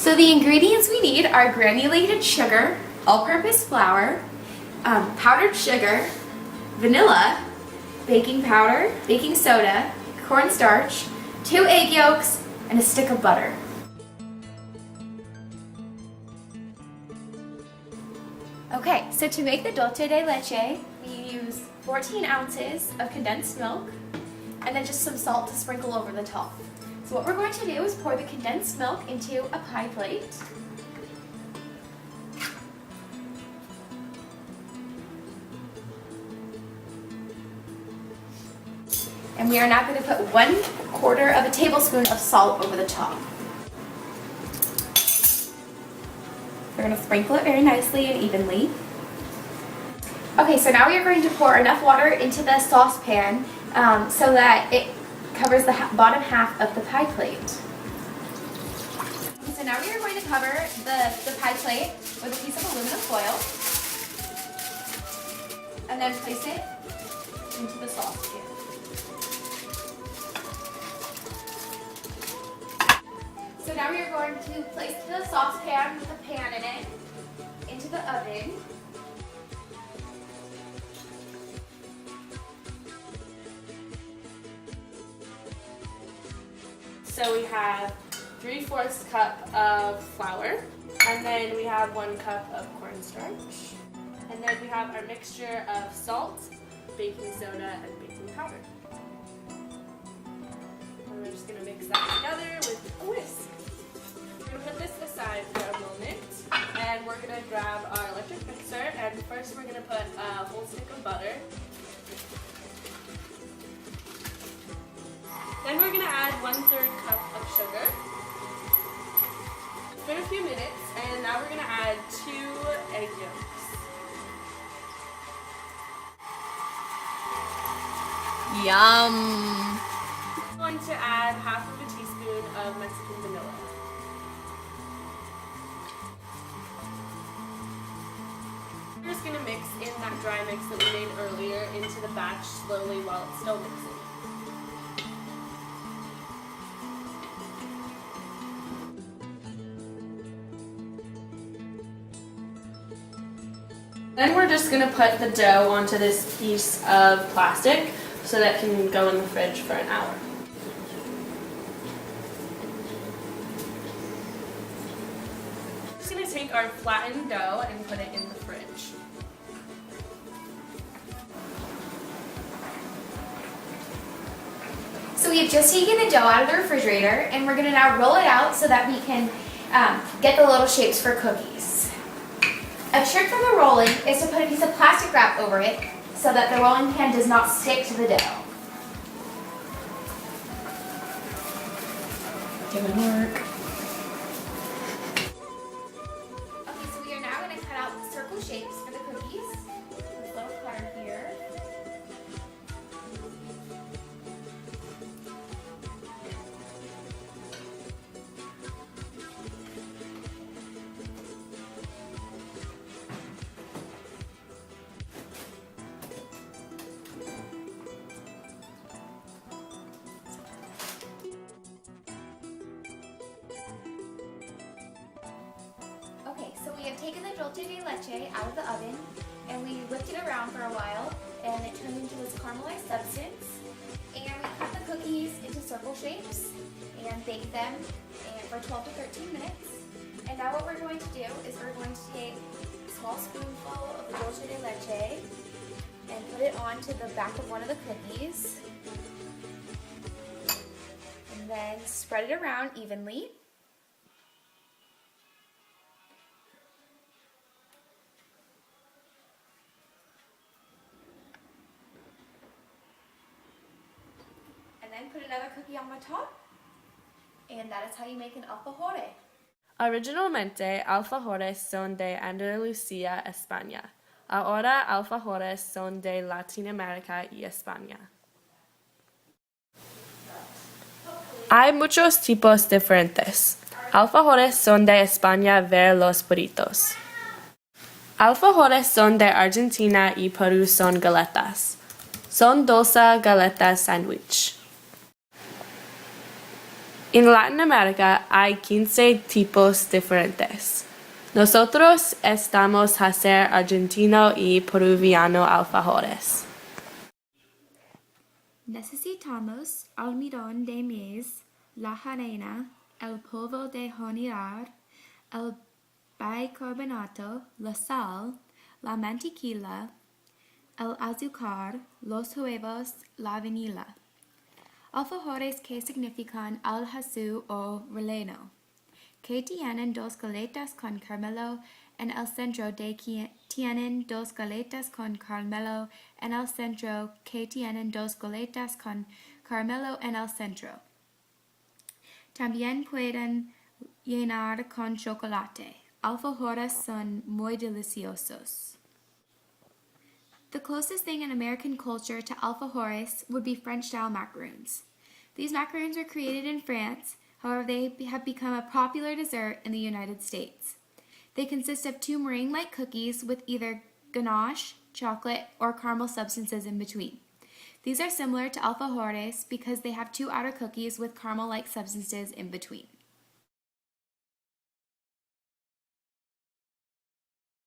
So the ingredients we need are granulated sugar, all-purpose flour, powdered sugar, vanilla, baking powder, baking soda, cornstarch, 2 egg yolks, and a stick of butter. Okay, so to make the dulce de leche, we use 14 ounces of condensed milk and then just some salt to sprinkle over the top. So what we're going to do is pour the condensed milk into a pie plate. And we are now going to put 1/4 of a tablespoon of salt over the top. We're going to sprinkle it very nicely and evenly. Okay, so now we are going to pour enough water into the saucepan so that it covers the bottom half of the pie plate. So now we are going to cover the pie plate with a piece of aluminum foil and then place it into the saucepan. So now we are going to place the saucepan with the pan in it into the oven. So we have 3/4 cup of flour, and then we have 1 cup of cornstarch, and then we have our mixture of salt, baking soda, and baking powder. And we're just going to mix that together with a whisk. We're going to put this aside for a moment, and we're going to grab our electric mixer, and first we're going to put a whole stick of butter. Then we're going to add 1/3 cup of sugar. For a few minutes, and now we're going to add 2 egg yolks. Yum! I'm going to add 1/2 of a teaspoon of Mexican vanilla. We're just going to mix in that dry mix that we made earlier into the batch slowly while it's still mixing. Then we're just going to put the dough onto this piece of plastic so that it can go in the fridge for an hour. We're just going to take our flattened dough and put it in the fridge. So we have just taken the dough out of the refrigerator and we're going to now roll it out so that we can get the little shapes for cookies. A trick from the rolling is to put a piece of plastic wrap over it so that the rolling pin does not stick to the dough. Doing work. Okay, so we are now going to cut out the circle shapes for the cookies. This little cutter here. Okay, so we have taken the dulce de leche out of the oven and we whipped it around for a while and it turned into this caramelized substance. And we cut the cookies into circle shapes and bake them for 12 to 13 minutes. And now what we're going to do is we're going to take a small spoonful of the dulce de leche and put it onto the back of one of the cookies. And then spread it around evenly. And then put another cookie on the top. And that is how you make an alfajore. Originalmente, alfajores son de Andalucía, España. Ahora, alfajores son de Latinoamérica y España. Hay muchos tipos diferentes. Alfajores son de España ver los burritos. Alfajores son de Argentina y Perú son galetas. Son dulce galetas sándwich. En Latin America hay 15 tipos diferentes. Nosotros estamos a hacer argentino y peruviano alfajores. Necesitamos almidón de maíz, la harina, el polvo de hornear, el bicarbonato, la sal, la mantequilla, el azúcar, los huevos, la vanilla. Alfajores que significan alhazu o relleno, que tienen dos galetas con caramelo en el centro de que tienen dos galetas con caramelo en el centro que tienen dos galetas con caramelo en el centro. También pueden llenar con chocolate. Alfajores son muy deliciosos. The closest thing in American culture to alfajores would be French-style macaroons. These macaroons were created in France, however they have become a popular dessert in the United States. They consist of two meringue-like cookies with either ganache, chocolate, or caramel substances in between. These are similar to alfajores because they have two outer cookies with caramel-like substances in between.